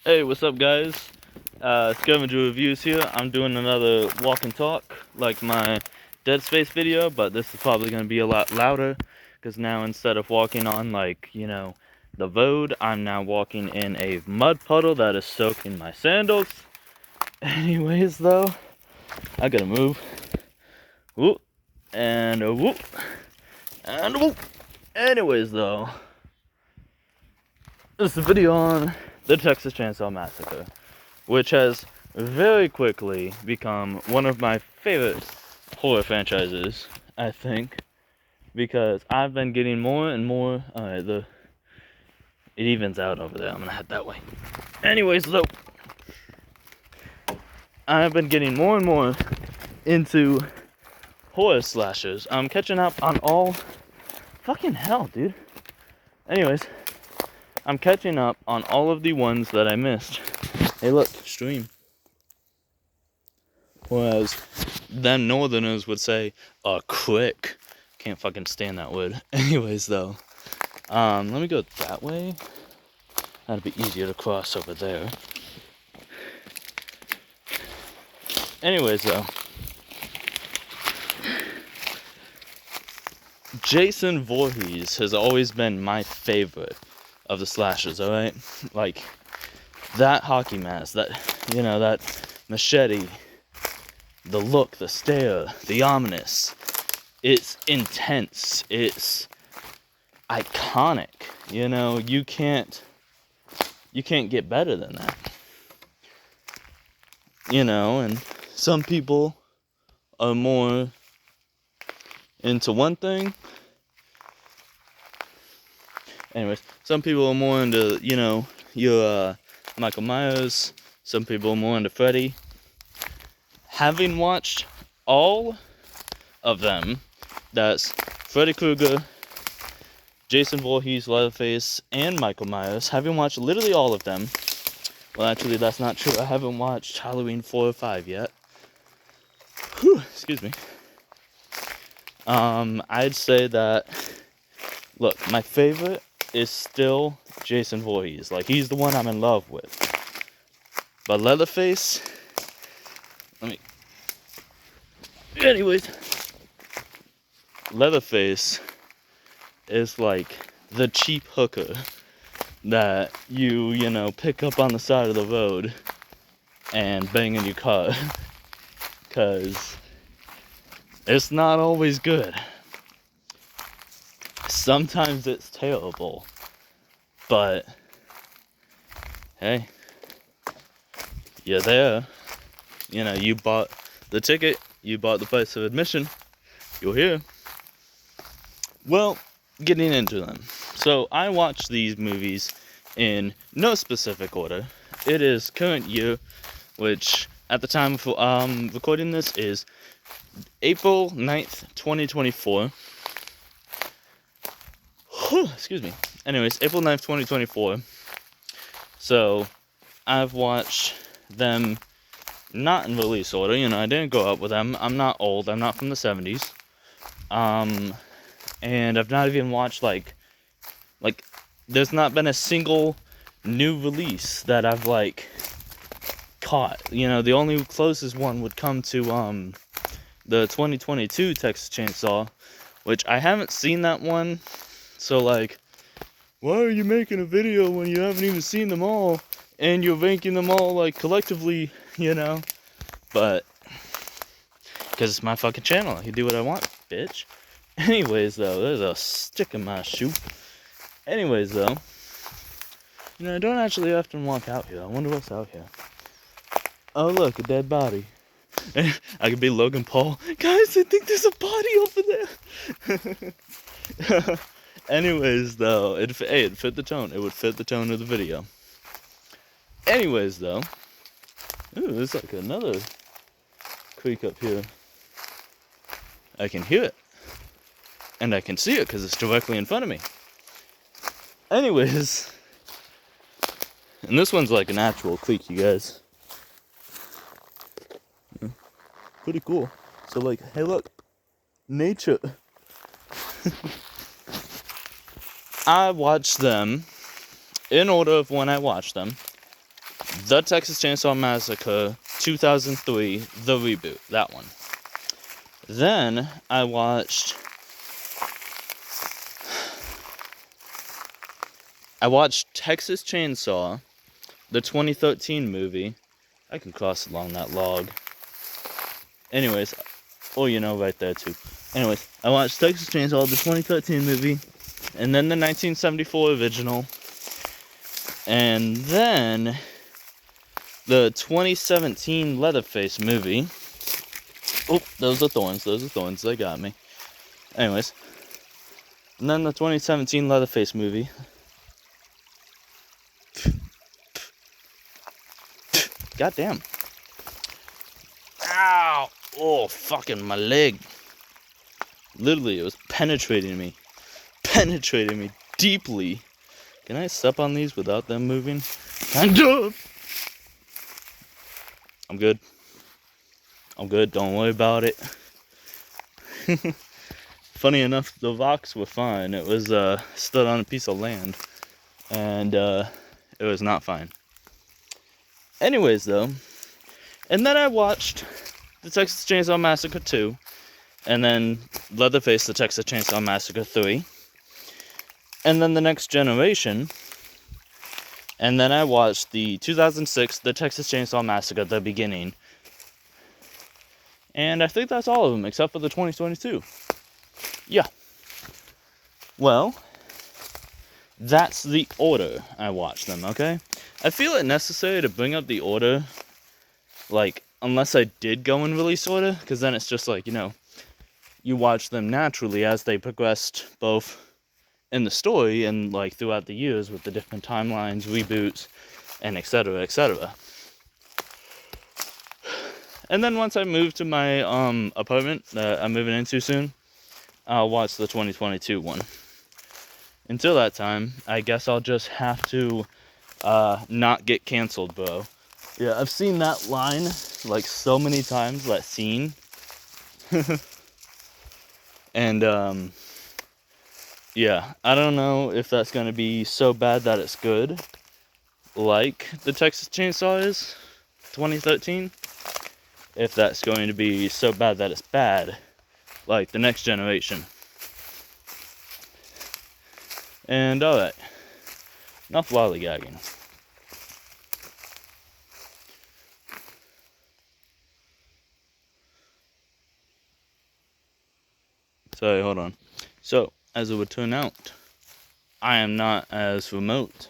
Hey, what's up, guys? Scavenger Reviews here. I'm doing another walk and talk like my Dead Space video, but this is probably going to be a lot louder because now instead of walking on, like, the road, I'm now walking in a mud puddle that is soaking my sandals. Anyways, though, I gotta move. Whoop, and a whoop, and a whoop. Anyways, though, this is a video on the Texas Chainsaw Massacre, which has very quickly become one of my favorite horror franchises, I think, because I've been getting more and more. Alright, it evens out over there. I'm gonna head that way. Anyways, though, I've been getting more and more into horror slashers. I'm catching up on all. Fucking hell, dude. Anyways, I'm catching up on all of the ones that I missed. Hey, look, stream. Whereas them northerners would say, crick. Can't fucking stand that word. Anyways, though, let me go that way. That'd be easier to cross over there. Anyways, though, Jason Voorhees has always been my favorite of the slashers, alright? Like, that hockey mask, that machete, the look, the stare, the ominous. It's intense. It's iconic. You can't get better than that. And some people are more into one thing. Anyways, some people are more into, your Michael Myers. Some people are more into Freddy. Having watched all of them, that's Freddy Krueger, Jason Voorhees, Leatherface, and Michael Myers, having watched literally all of them. Well, actually, that's not true. I haven't watched Halloween 4 or 5 yet. Whew, excuse me. I'd say that, look, my favorite is still Jason Voorhees. Like, he's the one I'm in love with. But Leatherface, anyways, Leatherface is like the cheap hooker that you pick up on the side of the road and bang in your car. Because it's not always good. Sometimes it's terrible. But, hey, you're there. You bought the ticket. You bought the price of admission. You're here. Well, getting into them. So, I watched these movies in no specific order. It is current year, which at the time of recording this is April 9th, 2024. Excuse me. Anyways, April 9th, 2024. So, I've watched them not in release order. I didn't grow up with them. I'm not old. I'm not from the 70s. And I've not even watched, like, there's not been a single new release that I've, caught. The only closest one would come to, the 2022 Texas Chainsaw, which I haven't seen that one. So, why are you making a video when you haven't even seen them all? And you're ranking them all, collectively, But, because it's my fucking channel. I can do what I want, bitch. Anyways, though, there's a stick in my shoe. Anyways, though, I don't actually often walk out here. I wonder what's out here. Oh, look, a dead body. I could be Logan Paul. Guys, I think there's a body over there. Anyways, though, it fit the tone. It would fit the tone of the video. Anyways, though, ooh, there's another creek up here. I can hear it. And I can see it because it's directly in front of me. Anyways, and this one's like an actual creek, you guys. Pretty cool. So, hey, look, nature. I watched them in order of when I watched them. The Texas Chainsaw Massacre 2003, the reboot, that one. Then I watched Texas Chainsaw, the 2013 movie. I can cross along that log. Anyways, right there too. Anyways, I watched Texas Chainsaw, the 2013 movie, and then the 1974 original, and then the 2017 Leatherface movie. Oh, those are thorns, they got me. Anyways, and then the 2017 Leatherface movie. God damn. Ow! Oh, fucking my leg. Literally, it was penetrating me deeply. Can I step on these without them moving? Kind of. I'm good, don't worry about it. Funny enough, the rocks were fine. It was stood on a piece of land, and it was not fine. Anyways, though, and then I watched the Texas Chainsaw Massacre 2, and then Leatherface, the Texas Chainsaw Massacre 3, and then The Next Generation, and then I watched the 2006 The Texas Chainsaw Massacre, the beginning, and I think that's all of them, except for the 2022. Yeah. Well, that's the order I watched them, okay? I feel it necessary to bring up the order, like, unless I did go in release order, because then it's just like, you watch them naturally as they progressed both in the story and, like, throughout the years with the different timelines, reboots, and etc., etc. And then once I move to my apartment that I'm moving into soon, I'll watch the 2022 one. Until that time, I guess I'll just have to not get canceled, bro. Yeah, I've seen that line like so many times, that scene. And yeah, I don't know if that's gonna be so bad that it's good, like the Texas Chainsaw is 2013. If that's going to be so bad that it's bad, like The Next Generation. And alright, enough lollygagging. Sorry, hold on. So, as it would turn out, I am not as remote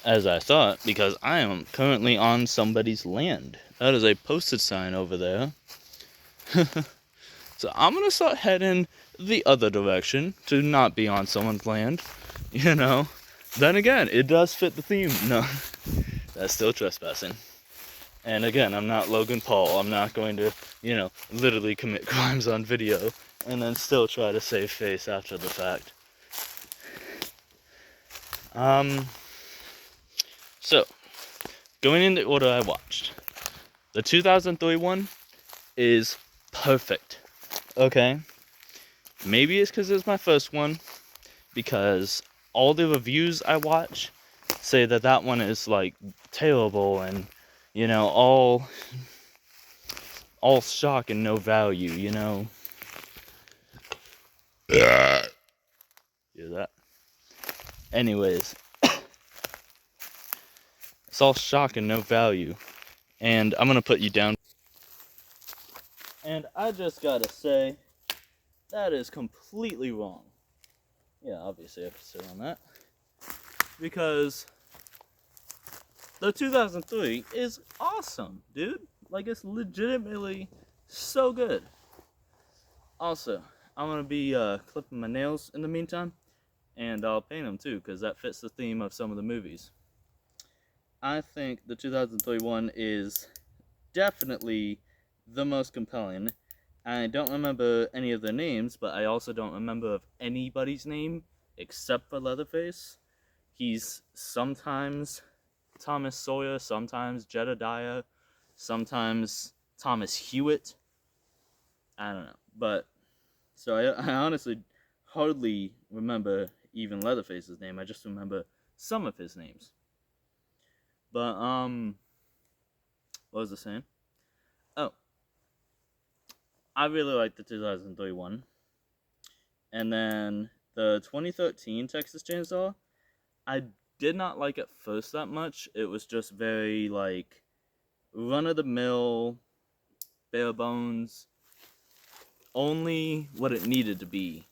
as I thought, because I am currently on somebody's land. That is a posted sign over there. So I'm gonna start heading the other direction to not be on someone's land. Then again, it does fit the theme. No, that's still trespassing. And again, I'm not Logan Paul. I'm not going to, literally commit crimes on video and then still try to save face after the fact. So, going in the order I watched, the 2003 one is perfect. Okay? Maybe it's because it's my first one, because all the reviews I watch say that one is, like, terrible and, all shock and no value, Hear that? Anyways, it's all shock and no value, and I'm gonna put you down. And I just gotta say, that is completely wrong. Yeah, obviously I have to sit on that. Because the 2003 is awesome, dude. Like, it's legitimately so good. Also, I'm gonna be clipping my nails in the meantime, and I'll paint them too, because that fits the theme of some of the movies. I think the 2003 one is definitely the most compelling. I don't remember any of their names, but I also don't remember of anybody's name except for Leatherface. He's sometimes Thomas Sawyer, sometimes Jedediah, sometimes Thomas Hewitt. I don't know. But, so I honestly hardly remember even Leatherface's name. I just remember some of his names. But what was I saying? Oh, I really like the 2003 one, and then the 2013 Texas Chainsaw. I did not like at first that much. It was just very like run of the mill, bare bones, only what it needed to be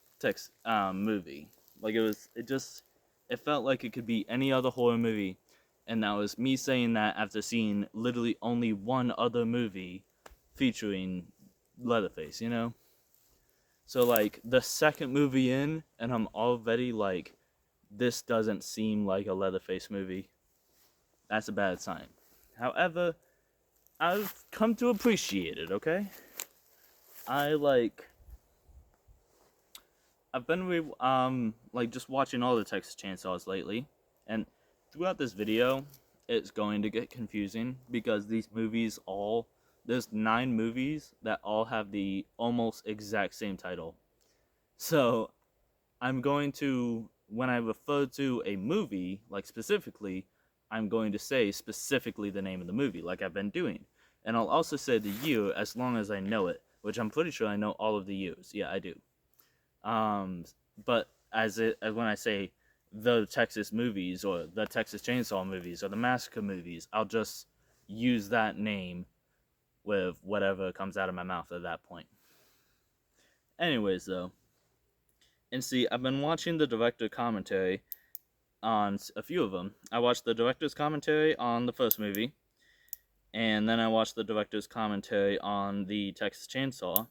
movie. Like it felt like it could be any other horror movie, and that was me saying that after seeing literally only one other movie featuring Leatherface, you know? So like the second movie in, and I'm already like, this doesn't seem like a Leatherface movie. That's a bad sign. However, I've come to appreciate it, okay? I like I've been like just watching all the Texas Chainsaws lately, and throughout this video, it's going to get confusing because these movies all there's 9 movies that all have the almost exact same title. So I'm going to when I refer to a movie, like specifically, I'm going to say specifically the name of the movie, like I've been doing. And I'll also say the year as long as I know it, which I'm pretty sure I know all of the years. Yeah, I do. Um, but as when I say the Texas movies or the Texas Chainsaw movies or the Massacre movies, I'll just use that name with whatever comes out of my mouth at that point. Anyways, though, and see, I've been watching the director commentary on a few of them. I watched the director's commentary on the first movie, and then I watched the director's commentary on the Texas Chainsaw,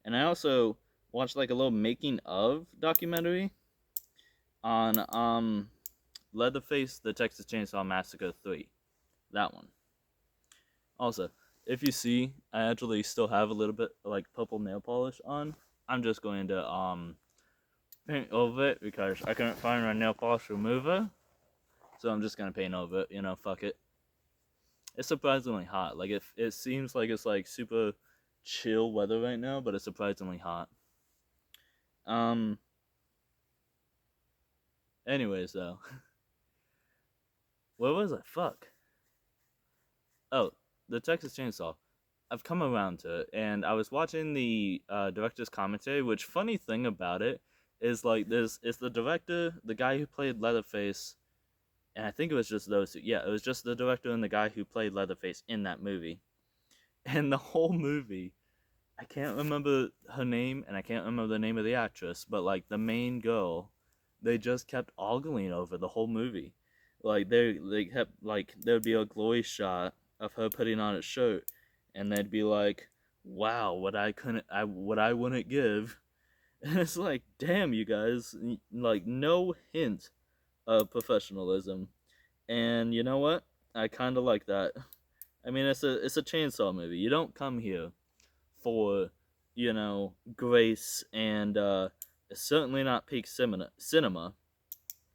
and I also watched like a little making of documentary on Leatherface, the Texas Chainsaw Massacre 3. That one. Also, if you see, I actually still have a little bit like purple nail polish on. I'm just going to paint over it because I couldn't find my nail polish remover. So I'm just gonna paint over it, you know, fuck it. It's surprisingly hot. Like it seems like it's like super chill weather right now, but it's surprisingly hot. Um anyways though. Where was I? Fuck. Oh, the Texas Chainsaw. I've come around to it, and I was watching the director's commentary. Which funny thing about it is like this: it's the director, the guy who played Leatherface, and I think it was just those two. Yeah, it was just the director and the guy who played Leatherface in that movie. And the whole movie, I can't remember her name, and I can't remember the name of the actress, but like the main girl, they just kept ogling over the whole movie. Like they kept like there'd be a glory shot of her putting on a shirt, and they'd be like, "Wow, what I wouldn't give." And it's like, damn, you guys, like no hint of professionalism. And you know what? I kind of like that. I mean, it's a chainsaw movie. You don't come here for, you know, grace and it's certainly not peak cinema.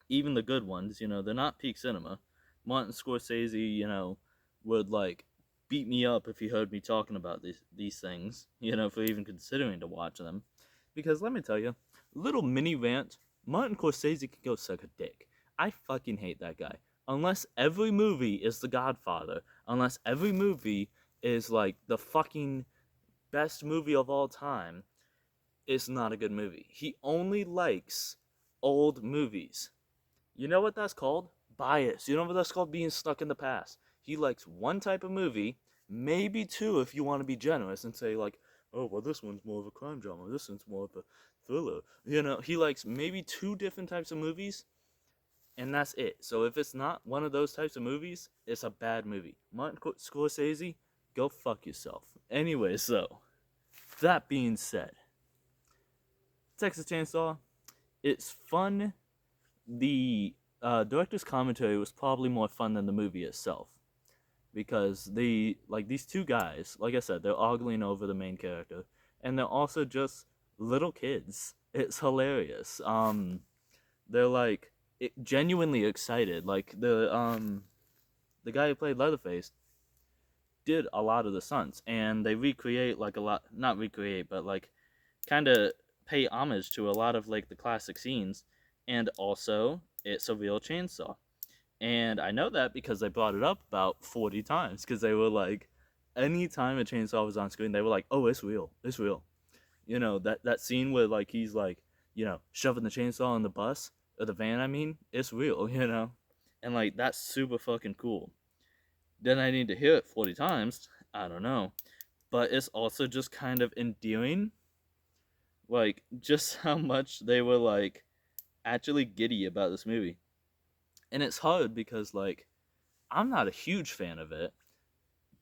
Even the good ones, you know, they're not peak cinema. Martin Scorsese, you know, would like beat me up if he heard me talking about these things, you know, for even considering to watch them. Because let me tell you, little mini rant, Martin Scorsese can go suck a dick. I fucking hate that guy. Unless every movie is The Godfather, unless every movie is like the fucking best movie of all time, it's not a good movie. He only likes old movies. You know what that's called? Bias. You know what that's called? Being stuck in the past. He likes one type of movie, maybe two if you want to be generous and say like, oh well, this one's more of a crime drama, this one's more of a thriller. You know, he likes maybe 2 different types of movies, and that's it. So if it's not one of those types of movies, it's a bad movie. Martin Scorsese, go fuck yourself. Anyway, so that being said, Texas Chainsaw, it's fun. The director's commentary was probably more fun than the movie itself because these two guys, like I said, they're ogling over the main character, and they're also just little kids. It's hilarious. They're like genuinely excited. Like the guy who played Leatherface did a lot of the stunts, and they recreate like a lot, not recreate, but like kind of pay homage to a lot of like the classic scenes, and also it's a real chainsaw. And I know that because they brought it up about 40 times, because they were like, anytime a chainsaw was on screen, they were like, oh, it's real, it's real. You know, that scene where like he's like, you know, shoving the chainsaw in the bus, or the van, I mean, it's real, you know. And like, that's super fucking cool. Then I need to hear it 40 times, I don't know. But it's also just kind of endearing, like, just how much they were like actually giddy about this movie. And it's hard because like, I'm not a huge fan of it.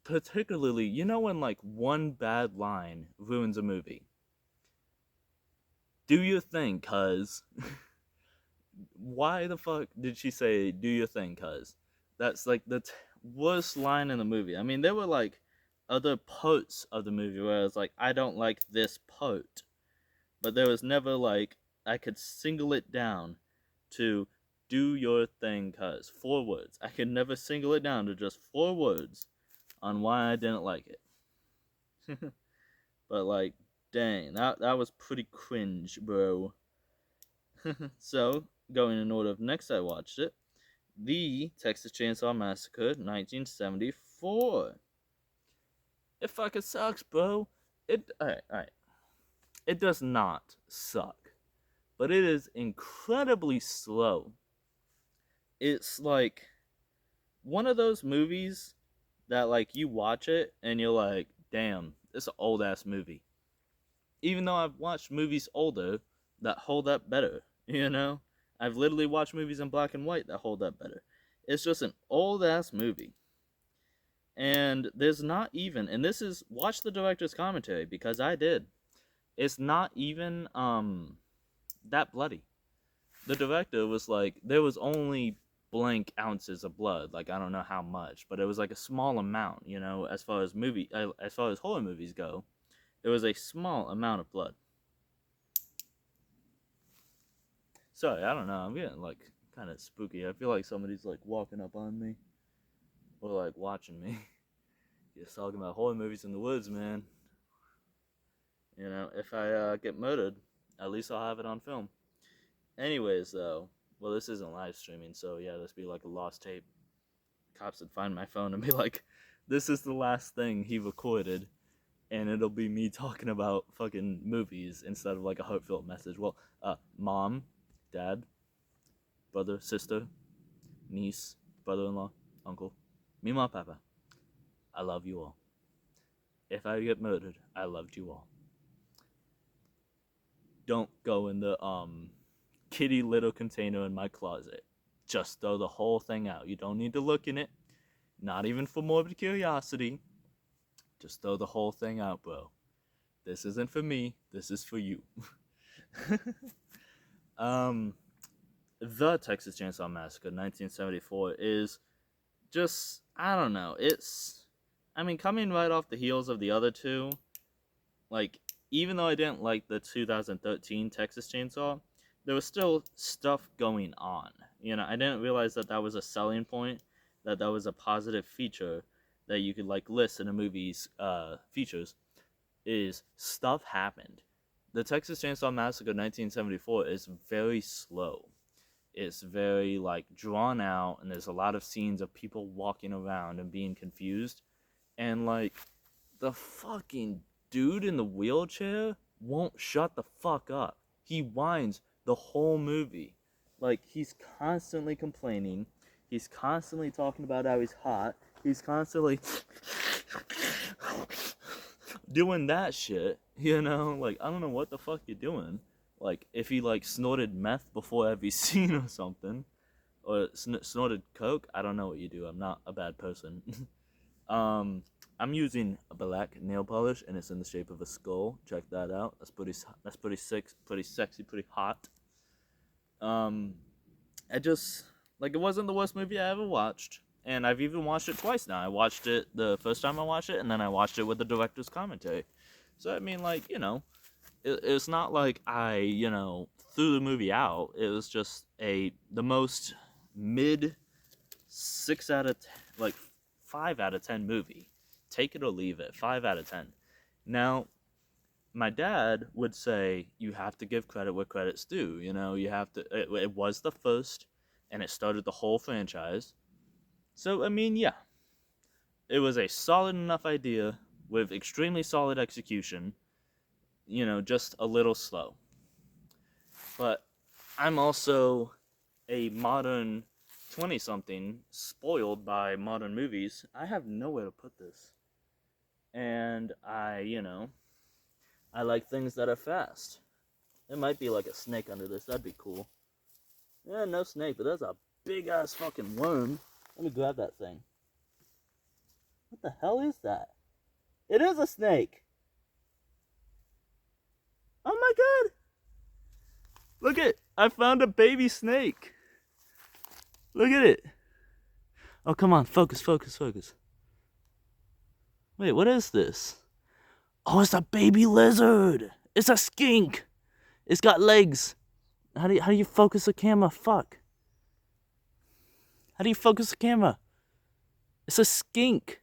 Particularly, you know, when like one bad line ruins a movie. Do your thing, cuz. Why the fuck did she say do your thing, cuz? That's like the worst line in the movie. I mean, there were like other parts of the movie where I was like, I don't like this part. But there was never like, I could single it down to do your thing, cuz. 4 words. I could never single it down to just 4 words on why I didn't like it. But like, dang, that was pretty cringe, bro. So, going in order of next I watched it, the Texas Chainsaw Massacre 1974. It fucking sucks, bro. Alright. It does not suck, but it is incredibly slow. It's like one of those movies that like you watch it and you're like, damn, it's an old ass movie. Even though I've watched movies older that hold up better, you know? I've literally watched movies in black and white that hold up better. It's just an old ass movie. And there's not even, and this is, watch the director's commentary, because I did. It's not even that bloody. The director was like, there was only blank ounces of blood, like I don't know how much, but it was like a small amount, you know, as far as horror movies go. It was a small amount of blood. Sorry, I don't know. I'm getting like kind of spooky. I feel like somebody's like walking up on me or like watching me. Just talking about horror movies in the woods, man. You know, if I get murdered, at least I'll have it on film. Anyways, though, well, this isn't live streaming, so yeah, this be like a lost tape. Cops would find my phone and be like, "This is the last thing he recorded," and it'll be me talking about fucking movies instead of like a heartfelt message. Well, mom, dad, brother, sister, niece, brother-in-law, uncle, Mima, Papa, I love you all. If I get murdered, I loved you all. Don't go in the kitty little container in my closet. Just throw the whole thing out. You don't need to look in it. Not even for morbid curiosity. Just throw the whole thing out, bro. This isn't for me. This is for you. um, the Texas Chainsaw Massacre 1974 is just, I don't know. It's, I mean, coming right off the heels of the other two, like, even though I didn't like the 2013 Texas Chainsaw, there was still stuff going on. You know, I didn't realize that that was a selling point, that that was a positive feature that you could like list in a movie's features. Is stuff happened. The Texas Chainsaw Massacre 1974 is very slow. It's very like drawn out, and there's a lot of scenes of people walking around and being confused, and like the fucking dude in the wheelchair won't shut the fuck up. He whines the whole movie. Like, he's constantly complaining. He's constantly talking about how he's hot. He's constantly doing that shit, you know? Like, I don't know what the fuck you're doing. Like, if he, like, snorted meth before every scene or something, or snorted coke, I don't know what you do. I'm not a bad person. I'm using a black nail polish, and it's in the shape of a skull. Check that out. That's pretty sick, pretty sexy, pretty hot. I just, like, it wasn't the worst movie I ever watched, and I've even watched it twice now. I watched it the first time I watched it, and then I watched it with the director's commentary. So I mean, like, you know, it's not like I, you know, threw the movie out. It was just the most mid 6 out of 10, like 5 out of 10 movie. Take it or leave it. 5 out of 10. Now, my dad would say you have to give credit where credit's due. You know, you have to. It was the first, and it started the whole franchise. So, I mean, yeah. It was a solid enough idea with extremely solid execution. You know, just a little slow. But I'm also a modern 20-something spoiled by modern movies. I have nowhere to put this. And I like things that are fast. There might be like a snake under this. That'd be cool. Yeah, no snake, but there's a big ass fucking worm. Let me grab that thing. What the hell is that? It is a snake. Oh my god. Look at, I found a baby snake. Look at it. Oh, come on. Focus, focus, focus. Wait, what is this? Oh, it's a baby lizard. It's a skink. It's got legs. How do you focus the camera? Fuck. How do you focus the camera? It's a skink.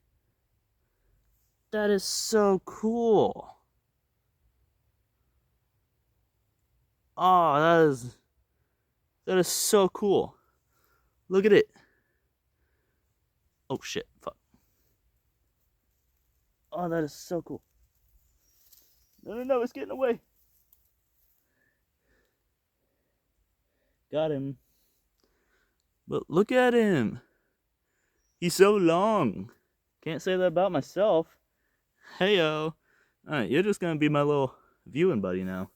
That is so cool. Oh, that is so cool. Look at it. Oh shit, fuck. Oh, that is so cool. No, it's getting away. Got him. But look at him. He's so long. Can't say that about myself. Heyo. Alright, you're just gonna be my little viewing buddy now.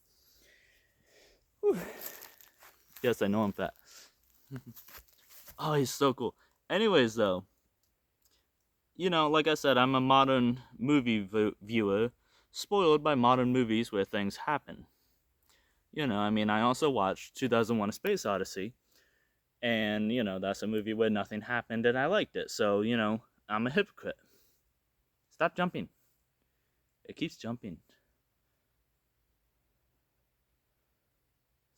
Whew. Yes, I know I'm fat. Oh, he's so cool. Anyways, though, you know, like I said, I'm a modern movie viewer, spoiled by modern movies where things happen. You know, I mean, I also watched 2001: A Space Odyssey, and, you know, that's a movie where nothing happened and I liked it. So, you know, I'm a hypocrite. Stop jumping. It keeps jumping.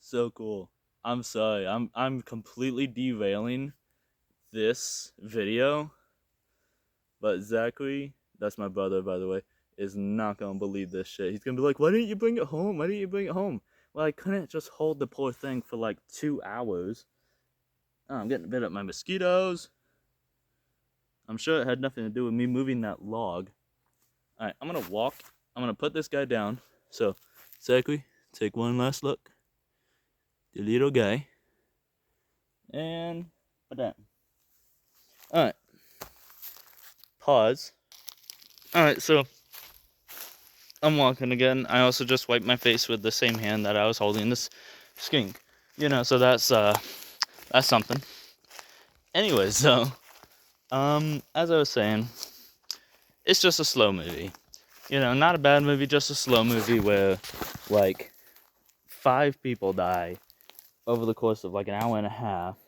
So cool. I'm sorry. I'm completely derailing this video, but Zachary, that's my brother, by the way, is not gonna believe this shit. He's gonna be like, why didn't you bring it home? Why didn't you bring it home? Well, I couldn't just hold the poor thing for like 2 hours. Oh, I'm getting bit up by mosquitoes. I'm sure it had nothing to do with me moving that log. Alright, I'm gonna walk. I'm gonna put this guy down. So, Zachary, take one last look. The little guy. And put that. Alright. Pause. Alright, so I'm walking again. I also just wiped my face with the same hand that I was holding this skink. You know, so that's something. Anyways, so as I was saying, it's just a slow movie. You know, not a bad movie, just a slow movie where like 5 people die over the course of like an hour and a half.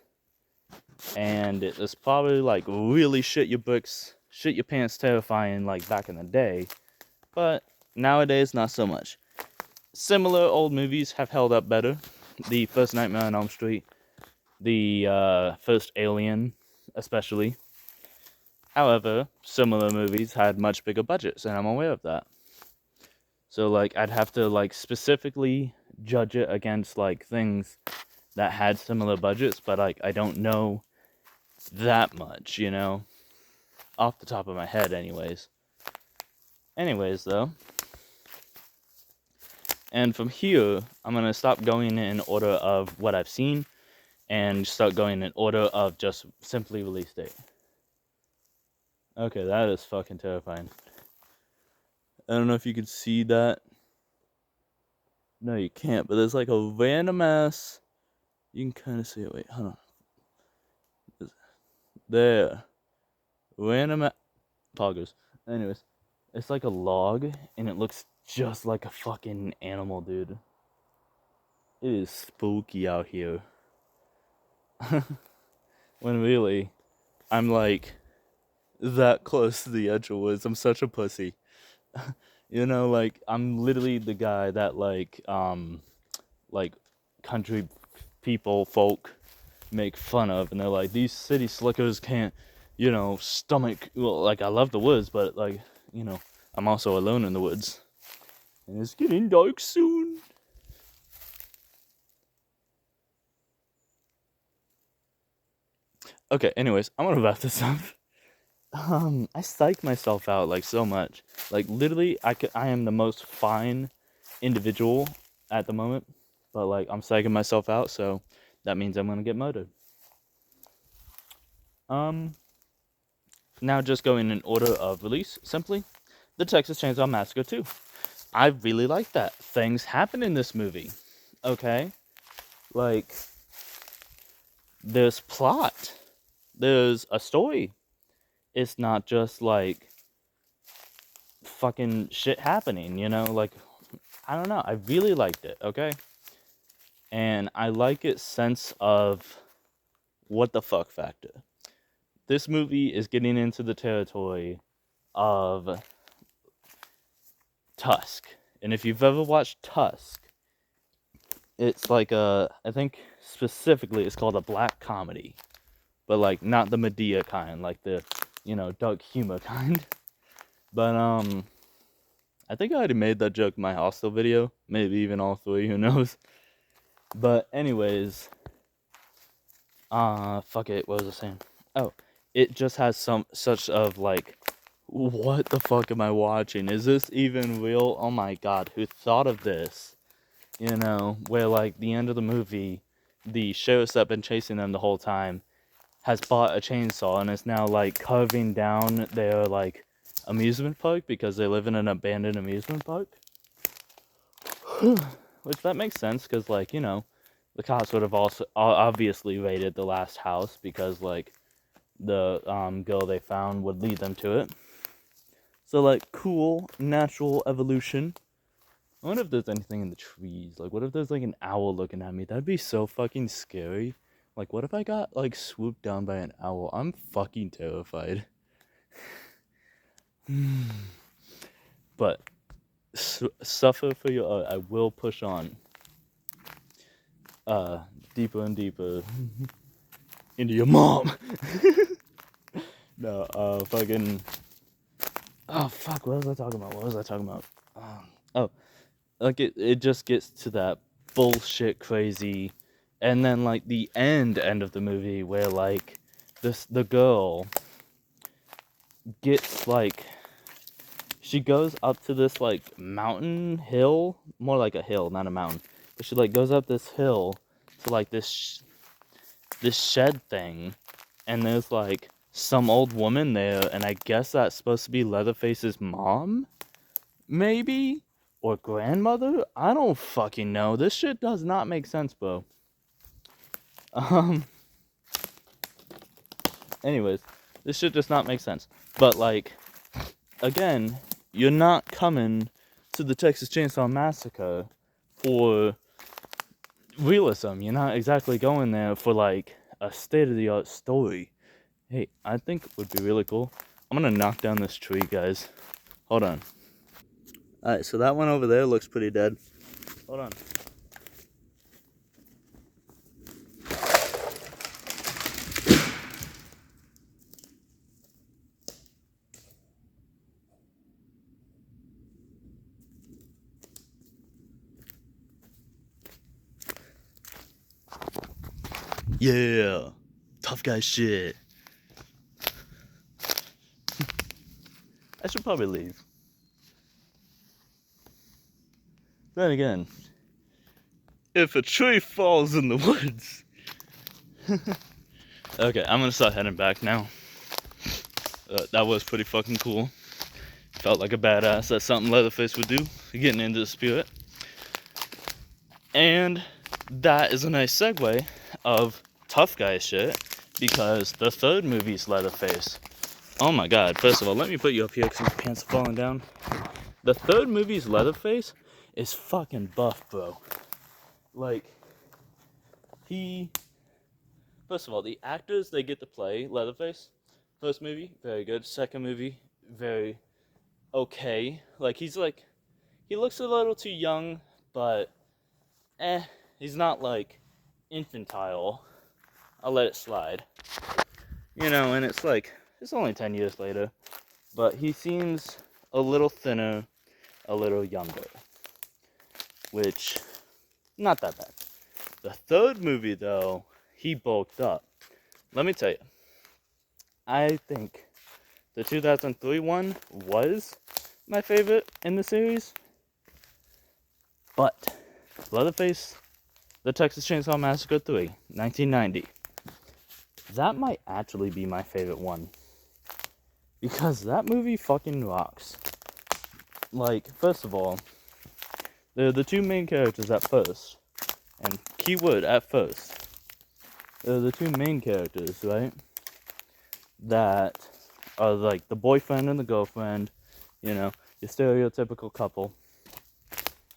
And it was probably like really shit your pants terrifying like back in the day. But nowadays, not so much. Similar old movies have held up better. The first Nightmare on Elm Street, the first Alien, especially. However, similar movies had much bigger budgets, and I'm aware of that. So, like, I'd have to, like, specifically judge it against, like, things that had similar budgets, but, like, I don't know that much, you know? Off the top of my head, anyways. Anyways, though. And from here, I'm going to stop going in order of what I've seen and start going in order of just simply release date. Okay, that is fucking terrifying. I don't know if you can see that. No, you can't, but there's like a random ass. You can kind of see it. Wait, hold on. There. Random poggers. Anyways, it's like a log, and it looks just like a fucking animal, dude. It is spooky out here. When really, I'm like that close to the edge of woods. I'm such a pussy. You know, like, I'm literally the guy that, like country folk make fun of, and they're like, these city slickers can't, you know, stomach, well, like, I love the woods, but, like, you know, I'm also alone in the woods. And it's getting dark soon. Okay, anyways, I'm gonna wrap this up. I psych myself out like so much. Like literally, I am the most fine individual at the moment, but like I'm psyching myself out, so that means I'm gonna get murdered. Um, Now just going in order of release, simply, the Texas Chainsaw Massacre 2. I really like that. Things happen in this movie. Okay? Like, there's plot. There's a story. It's not just like fucking shit happening, you know? Like, I don't know. I really liked it, okay? And I like its sense of what the fuck factor. This movie is getting into the territory of Tusk. And if you've ever watched Tusk, it's like I think specifically it's called a black comedy. But like not the Medea kind, like the, dark humor kind. But I think I already made that joke in my hostel video. Maybe even all three, who knows. But anyways, fuck it, what was I saying? Oh, it just has such of like, what the fuck am I watching? Is this even real? Oh my god, who thought of this? Where like the end of the movie, the sheriff's that been chasing them the whole time has bought a chainsaw and is now like carving down their like amusement park because they live in an abandoned amusement park. Which that makes sense because like, the cops would have also obviously raided the last house because like the girl they found would lead them to it. So like cool natural evolution. I wonder if there's anything in the trees. Like what if there's like an owl looking at me? That'd be so fucking scary. Like what if I got like swooped down by an owl? I'm fucking terrified. But suffer for your art. I will push on. Deeper and deeper into your mom. No, fucking. Oh fuck! What was I talking about? Oh, like it just gets to that bullshit crazy, and then like the end of the movie where like the girl gets like she goes up to this like mountain hill, more like a hill, not a mountain, but she like goes up this hill to like this shed thing, and there's like some old woman there, and I guess that's supposed to be Leatherface's mom, maybe, or grandmother. I don't fucking know. This shit does not make sense, bro. Anyways, this shit does not make sense. But like, again, you're not coming to the Texas Chainsaw Massacre for realism. You're not exactly going there for like a state-of-the-art story. Hey, I think it would be really cool. I'm gonna knock down this tree, guys. Hold on. Alright, so that one over there looks pretty dead. Hold on. Yeah, tough guy shit. I should probably leave. Then again, if a tree falls in the woods. Okay, I'm gonna start heading back now. That was pretty fucking cool. Felt like a badass. That's something Leatherface would do. Getting into the spirit. And that is a nice segue of tough guy shit, because the third movie's Leatherface. Oh my god, first of all, let me put you up here because my pants are falling down. The third movie's Leatherface is fucking buff, bro. Like, first of all, the actors they get to play Leatherface, first movie, very good. Second movie, very okay. Like, he looks a little too young, but he's not like infantile. I'll let it slide. And it's like, it's only 10 years later, but he seems a little thinner, a little younger, which, not that bad. The third movie, though, he bulked up. Let me tell you, I think the 2003 one was my favorite in the series. But Leatherface, The Texas Chainsaw Massacre 3, 1990. That might actually be my favorite one. Because that movie fucking rocks. Like, first of all, they're the two main characters at first. And keyword at first. They're the two main characters, right? That are like the boyfriend and the girlfriend. You know, your stereotypical couple.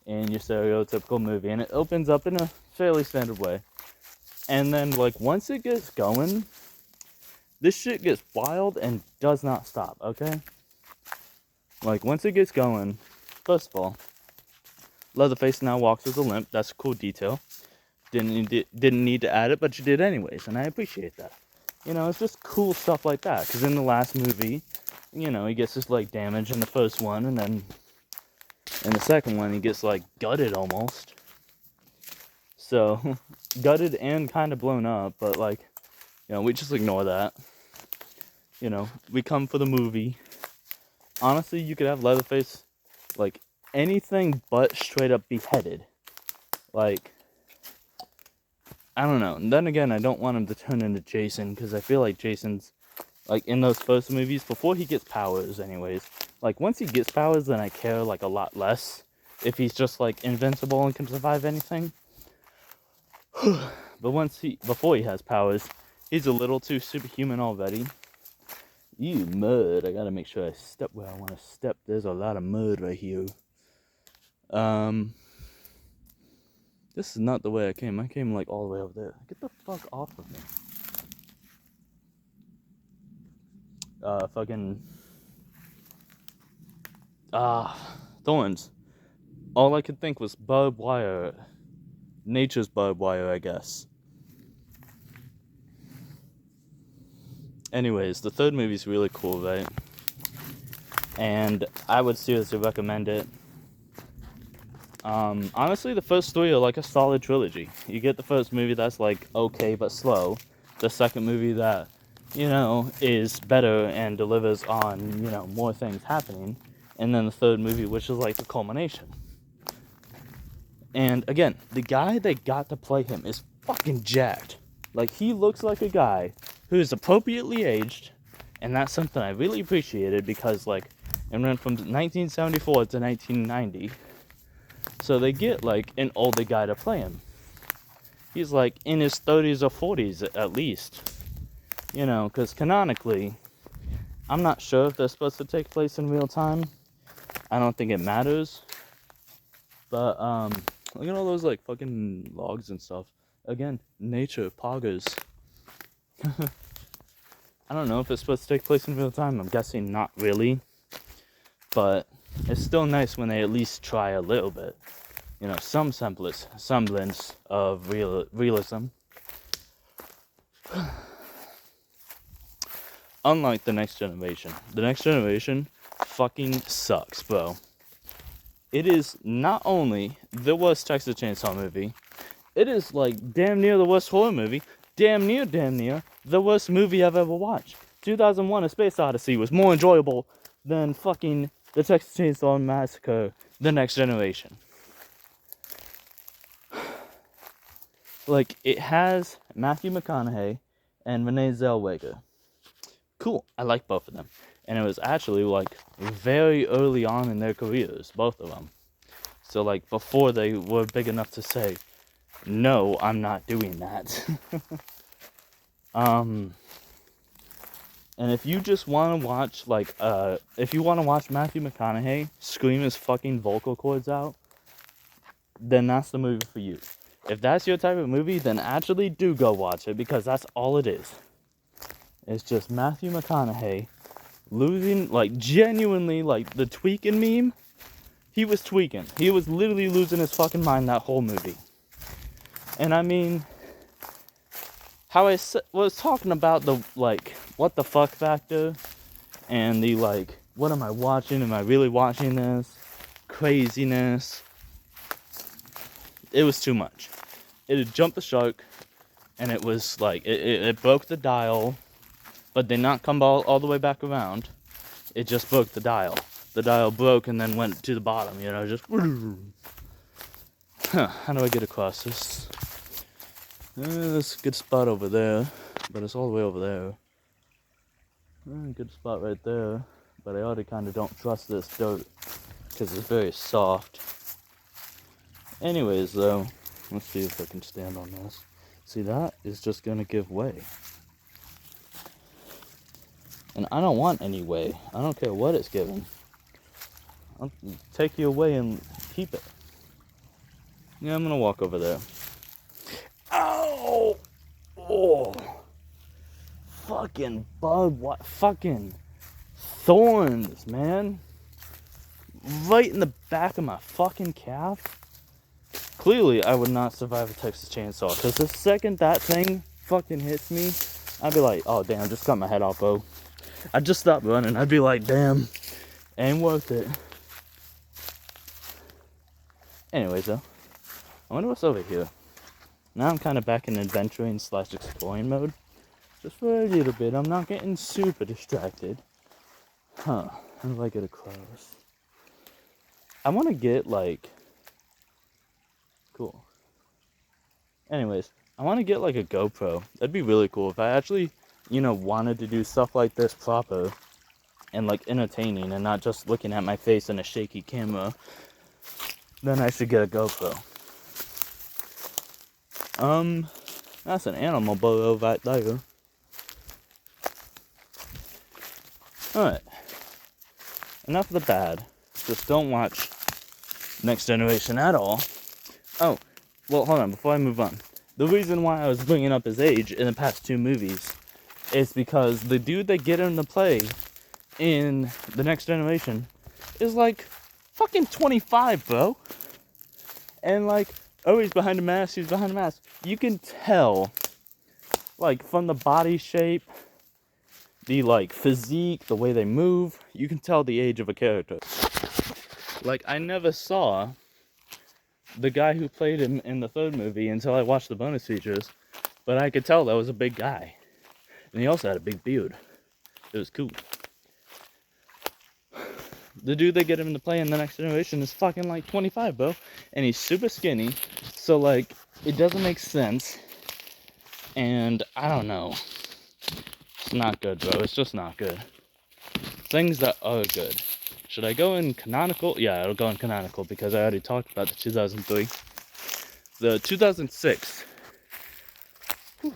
In your stereotypical movie. And it opens up in a fairly standard way. And then, like, once it gets going, this shit gets wild and does not stop, okay? Like, once it gets going, first of all, Leatherface now walks with a limp. That's a cool detail. Didn't need to add it, but you did anyways, and I appreciate that. You know, it's just cool stuff like that. Because in the last movie, you know, he gets his leg damaged in the first one, and then in the second one, he gets, like, gutted almost. So, gutted and kind of blown up, but, like, you know, we just ignore that. You know, we come for the movie. Honestly, you could have Leatherface, like, anything but straight up beheaded. Like, I don't know. And then again, I don't want him to turn into Jason, because I feel like Jason's, like, in those first movies, before he gets powers anyways, like, once he gets powers, then I care, like, a lot less if he's just, like, invincible and can survive anything. But before he has powers, he's a little too superhuman already. Ew, mud. I gotta make sure I step where I want to step. There's a lot of mud right here. This is not the way I came. I came, like, all the way over there. Get the fuck off of me. Thorns. All I could think was barbed wire. Nature's barbed wire, I guess. Anyways, the third movie's really cool, right? And I would seriously recommend it. Honestly, the first three are like a solid trilogy. You get the first movie that's like okay but slow. The second movie that, you know, is better and delivers on, you know, more things happening. And then the third movie, which is like the culmination. And again, the guy that got to play him is fucking jacked. Like, he looks like a guy who is appropriately aged. And that's something I really appreciated because, like, it went from 1974 to 1990. So they get, like, an older guy to play him. He's, like, in his 30s or 40s at least. You know, because canonically, I'm not sure if they're supposed to take place in real time. I don't think it matters. But, look at all those, like, fucking logs and stuff. Again, nature, poggers. I don't know if it's supposed to take place in real time. I'm guessing not really. But it's still nice when they at least try a little bit. You know, some semblance of realism. Unlike The Next Generation. The Next Generation fucking sucks, bro. It is not only the worst Texas Chainsaw movie, it is like damn near the worst horror movie, damn near the worst movie I've ever watched. 2001: A Space Odyssey was more enjoyable than fucking The Texas Chainsaw Massacre: The Next Generation. Like, it has Matthew McConaughey and Renee Zellweger. Cool, I like both of them. And it was actually, like, very early on in their careers, both of them. So, like, before they were big enough to say, no, I'm not doing that. And if you just want to watch, like, if you want to watch Matthew McConaughey scream his fucking vocal cords out, then that's the movie for you. If that's your type of movie, then actually do go watch it, because that's all it is. It's just Matthew McConaughey losing, like, genuinely, like, the tweaking meme. He was tweaking. He was literally losing his fucking mind that whole movie. And I mean, how I was talking about the, like, what the fuck factor, and the, like, what am I watching? Am I really watching this? Craziness. It was too much. It had jumped the shark, and it was, like, it broke the dial. but did not come all the way back around. It just broke the dial. The dial broke and then went to the bottom, you know, just... Huh, how do I get across this? There's a good spot over there, but it's all the way over there. Good spot right there, but I already kind of don't trust this dirt because it's very soft. Anyways, though, let's see if I can stand on this. See, that is just going to give way. And I don't want any way. I don't care what it's giving. I'll take you away and keep it. Yeah, I'm going to walk over there. Ow! Oh! Fucking bug, what? Fucking thorns, man. Right in the back of my fucking calf. Clearly, I would not survive a Texas Chainsaw. Because the second that thing fucking hits me, I'd be like, oh damn, just cut my head off, bro. I'd just stop running. I'd be like, damn, ain't worth it. Anyways, though, I wonder what's over here. Now I'm kind of back in adventuring / exploring mode. Just for a little bit. I'm not getting super distracted. Huh. How do I get across? I want to get, like... Cool. Anyways, I want to get, like, a GoPro. That'd be really cool. If I actually, you know, wanted to do stuff like this proper and, like, entertaining and not just looking at my face in a shaky camera, then I should get a GoPro. That's an animal burrow right there. Alright. Enough of the bad. Just don't watch Next Generation at all. Oh, well, hold on, before I move on. The reason why I was bringing up his age in the past 2 movies is because the dude they get him to play in The Next Generation is like fucking 25, bro. And like, oh, he's behind a mask, he's behind a mask. You can tell, like, from the body shape, the, like, physique, the way they move, you can tell the age of a character. Like, I never saw the guy who played him in the 3rd movie until I watched the bonus features, but I could tell that was a big guy. And he also had a big beard. It was cool. The dude they get him to play in The Next Generation is fucking, like, 25, bro. And he's super skinny, so, like, it doesn't make sense. And I don't know. It's not good, bro. It's just not good. Things that are good. Should I go in canonical? Yeah, I'll go in canonical because I already talked about the 2003. The 2006. Whew.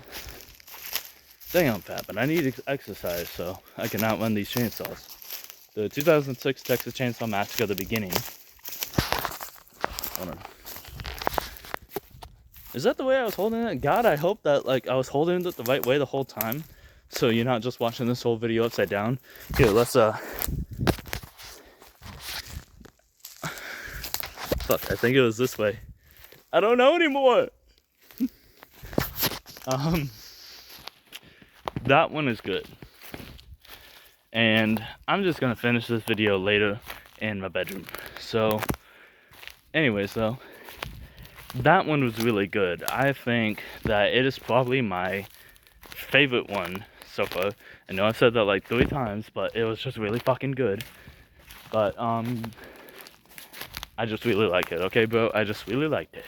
Dang, I'm fat, but I need exercise so I can outrun these chainsaws. The 2006 Texas Chainsaw Massacre, the beginning. Hold on. Is that the way I was holding it? God, I hope that, like, I was holding it the right way the whole time. So you're not just watching this whole video upside down. Here, let's, Fuck, I think it was this way. I don't know anymore! That one is good. And I'm just gonna finish this video later in my bedroom. So, anyways, though, that one was really good. I think that it is probably my favorite one so far. I know I've said that like 3 times, but it was just really fucking good. But, I just really like it, okay, bro? I just really liked it.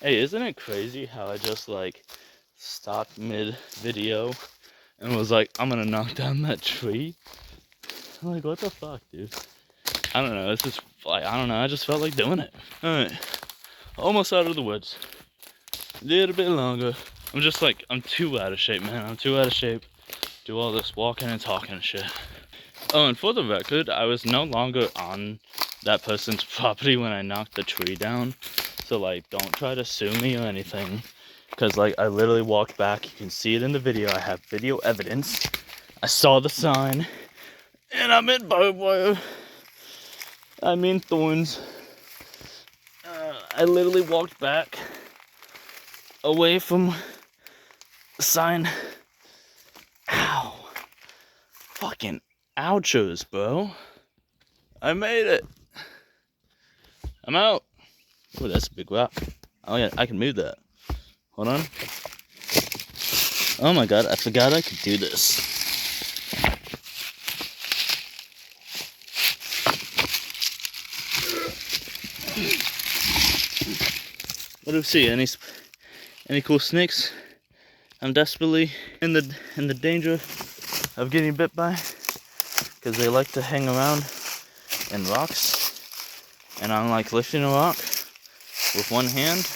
Hey, isn't it crazy how I just, like, stopped mid-video and was like, I'm gonna knock down that tree? I'm like, what the fuck, dude? I don't know, it's just, like, I don't know, I just felt like doing it. Alright, almost out of the woods. A little bit longer. I'm just like, I'm too out of shape, man. I'm too out of shape to do all this walking and talking and shit. Oh, and for the record, I was no longer on that person's property when I knocked the tree down. So, like, don't try to sue me or anything. Because, like, I literally walked back. You can see it in the video. I have video evidence. I saw the sign. And I'm in barbed wire. I mean thorns. I literally walked back away from the sign. Ow. Fucking ouchos, bro. I made it. I'm out. Oh, that's a big rock. Oh yeah, I can move that. Hold on. Oh my god, I forgot I could do this. What do we see? Any cool snakes? I'm desperately in the danger of getting bit by, because they like to hang around in rocks, and I'm like lifting a rock with one hand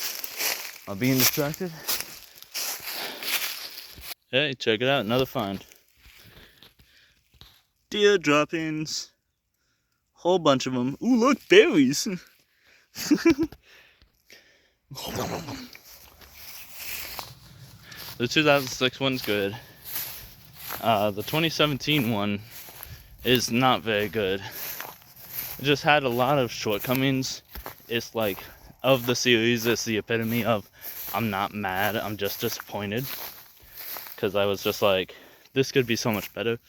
while being distracted. Hey, check it out, another find. Deer droppings. Whole bunch of them. Ooh, look, berries. The 2006 one's good. The 2017 one is not very good. It just had a lot of shortcomings. It's like, of the series, it's the epitome of, I'm not mad, I'm just disappointed. Because I was just like, this could be so much better.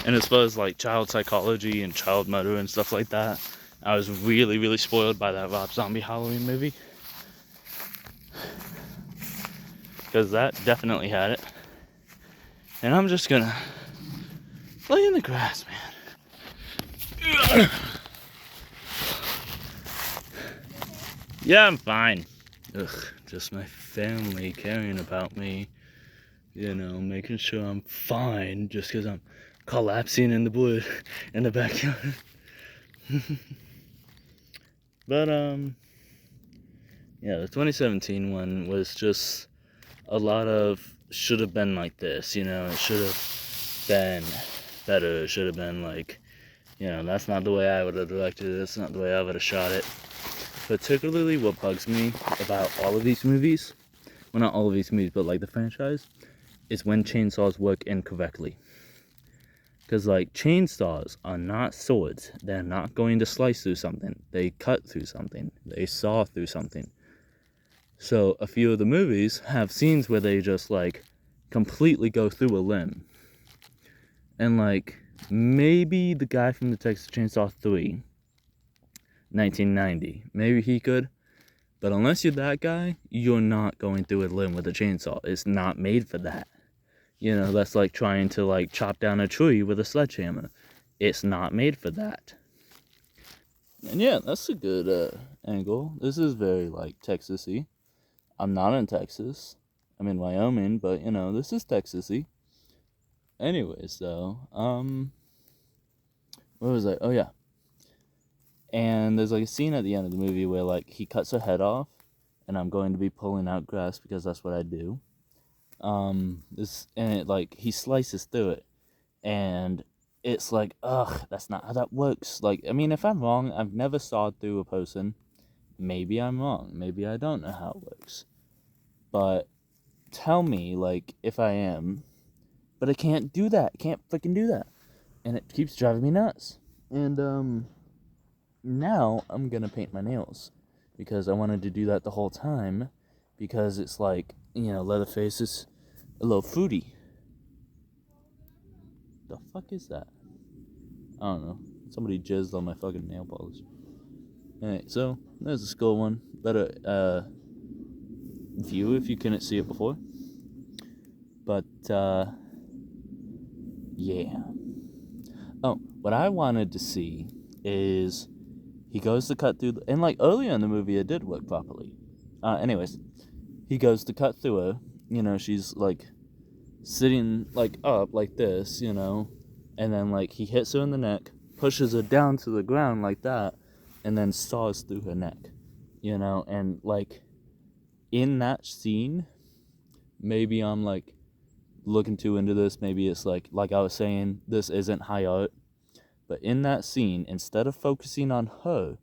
And as far as like child psychology and child murder and stuff like that, I was really, really spoiled by that Rob Zombie Halloween movie. Because that definitely had it. And I'm just gonna lay in the grass, man. Yeah, I'm fine. Ugh, just my family caring about me. You know, making sure I'm fine just because I'm collapsing in the wood in the backyard. But, yeah, the 2017 one was just a lot of should have been like this, you know, it should have been better, it should have been like, you know, that's not the way I would have directed it, that's not the way I would have shot it. Particularly what bugs me about all of these movies, well, not all of these movies, but like the franchise, is when chainsaws work incorrectly. Because, like, chainsaws are not swords. They're not going to slice through something. They cut through something. They saw through something. So, a few of the movies have scenes where they just, like, completely go through a limb. And, like, maybe the guy from the Texas Chainsaw 3, 1990, maybe he could. But unless you're that guy, you're not going through a limb with a chainsaw. It's not made for that. You know, that's like trying to like chop down a tree with a sledgehammer. It's not made for that. And yeah, that's a good angle. This is very like Texas-y. I'm not in Texas. I'm in Wyoming, but you know, this is Texas-y. Anyways, though, what was I? Oh yeah. And there's like a scene at the end of the movie where like he cuts her head off, and I'm going to be pulling out grass because that's what I do. And it like he slices through it, and it's like, ugh, that's not how that works. Like, I mean, if I'm wrong, I've never sawed through a person. Maybe I'm wrong. Maybe I don't know how it works. But tell me, like, if I am. But I can't do that. I can't freaking do that. And it keeps driving me nuts. And now I'm gonna paint my nails, because I wanted to do that the whole time, because it's like, you know, Leatherface is a little fruity. The fuck is that? I don't know. Somebody jizzed on my fucking nail polish. Alright, so there's the skull one. Better view if you couldn't see it before. But yeah. Oh, what I wanted to see is he goes to cut through and like earlier in the movie it did work properly. Anyways, he goes to cut through her. You know, she's like sitting like up like this, you know, and then like he hits her in the neck, pushes her down to the ground like that, and then saws through her neck, you know. And like in that scene, maybe I'm like looking too into this, maybe it's like I was saying, this isn't high art, but in that scene, instead of focusing on her,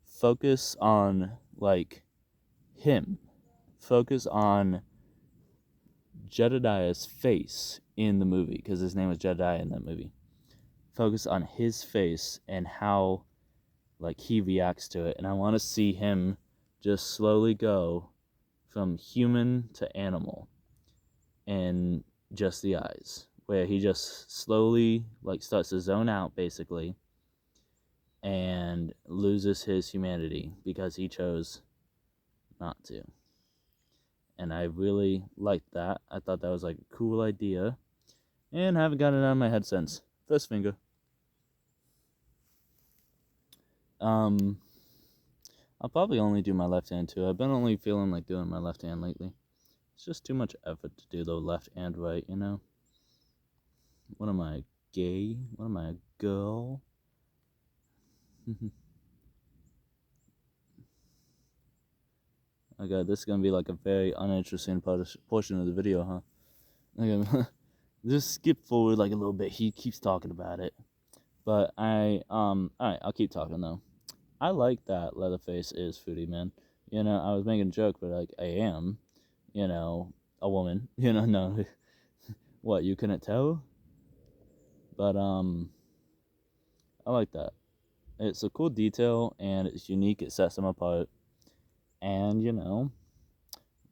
focus on like him, focus on Jedediah's face in the movie, because his name was Jedediah in that movie. Focus on his face and how like he reacts to it, and I want to see him just slowly go from human to animal in just the eyes, where he just slowly like starts to zone out basically and loses his humanity because he chose not to. And I really liked that. I thought that was like a cool idea, and haven't gotten it out of my head since. First finger. I'll probably only do my left hand too. I've been only feeling like doing my left hand lately. It's just too much effort to do the left and right, you know? What am I, gay? What am I, a girl? Okay, this is gonna be like a very uninteresting portion of the video, huh? Okay, just skip forward like a little bit. He keeps talking about it. But alright, I'll keep talking though. I like that Leatherface is Foodie, man. You know, I was making a joke, but like, I am, you know, a woman. You know, no. What, you couldn't tell? But, I like that. It's a cool detail, and it's unique. It sets them apart. And, you know,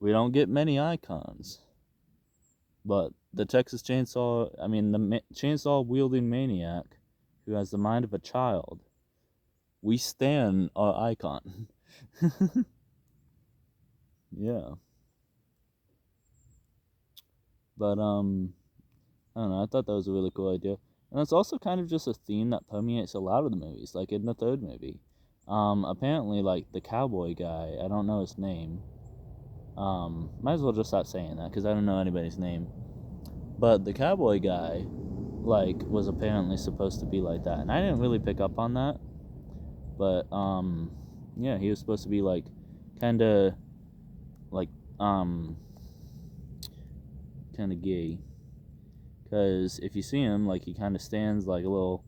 we don't get many icons. But the Texas Chainsaw, I mean, the chainsaw-wielding maniac who has the mind of a child, we stand our icon. Yeah. But, I don't know, I thought that was a really cool idea. And it's also kind of just a theme that permeates a lot of the movies, like in the third movie. Apparently, like, the cowboy guy, I don't know his name. Might as well just stop saying that, because I don't know anybody's name. But the cowboy guy, like, was apparently supposed to be like that. And I didn't really pick up on that. But, yeah, he was supposed to be, like, kinda, like, kinda gay. Because if you see him, like, he kind of stands, like, a little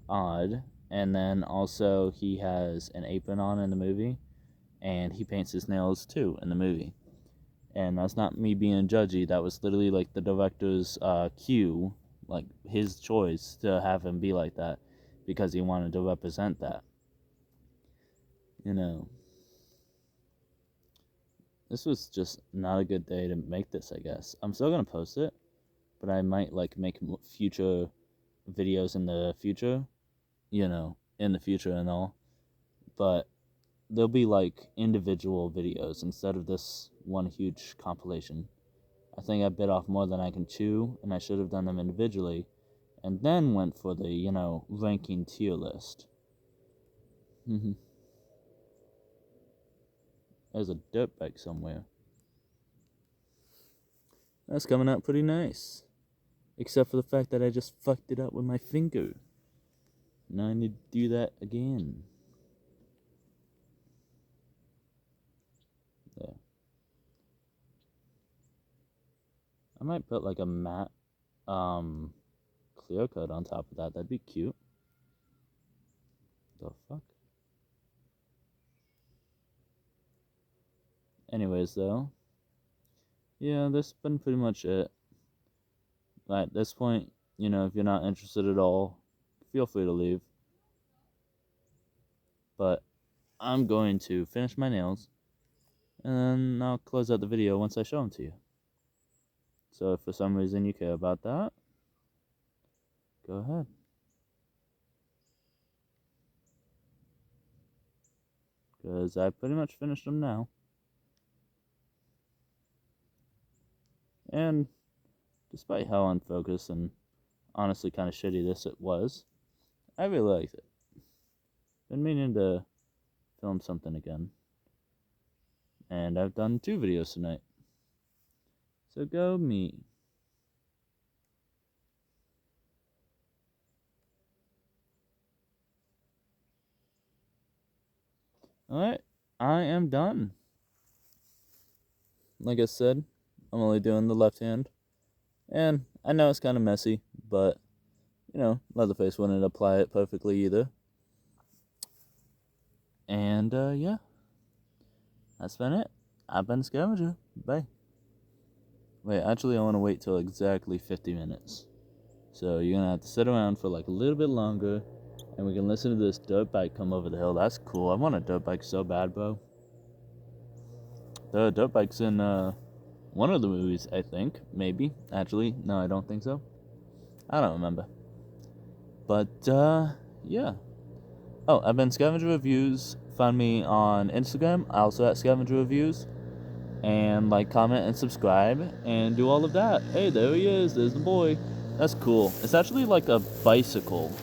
odd. And then also he has an apron on in the movie. And he paints his nails, too, in the movie. And that's not me being judgy. That was literally, like, the director's cue, like, his choice to have him be like that. Because he wanted to represent that. You know. This was just not a good day to make this, I guess. I'm still going to post it. But I might, like, make future videos in the future, you know, in the future and all. But there'll be, like, individual videos instead of this one huge compilation. I think I bit off more than I can chew, and I should have done them individually, and then went for the, you know, ranking tier list. There's a dirt bike somewhere. That's coming out pretty nice. Except for the fact that I just fucked it up with my finger. Now I need to do that again. There. I might put like a matte clear coat on top of that. That'd be cute. The fuck? Anyways, though. Yeah, that's been pretty much it. At this point, you know, if you're not interested at all, feel free to leave. But I'm going to finish my nails, and then I'll close out the video once I show them to you. So if for some reason you care about that, go ahead. Because I pretty much finished them now. And despite how unfocused and honestly kind of shitty this it was, I really liked it. Been meaning to film something again. And I've done 2 videos tonight. So go me. Alright, I am done. Like I said, I'm only doing the left hand. And I know it's kind of messy, but, you know, Leatherface wouldn't apply it perfectly either. And, yeah. That's been it. I've been Scavenger. Bye. Wait, actually, I want to wait till exactly 50 minutes. So you're going to have to sit around for like a little bit longer, and we can listen to this dirt bike come over the hill. That's cool. I want a dirt bike so bad, bro. The dirt bike's in, one of the movies, I think. Maybe. Actually, no, I don't think so. I don't remember. But, yeah. Oh, I've been Scavenger Reviews. Find me on Instagram, also at Scavenger Reviews. And like, comment, and subscribe, and do all of that. Hey, there he is. There's the boy. That's cool. It's actually like a bicycle.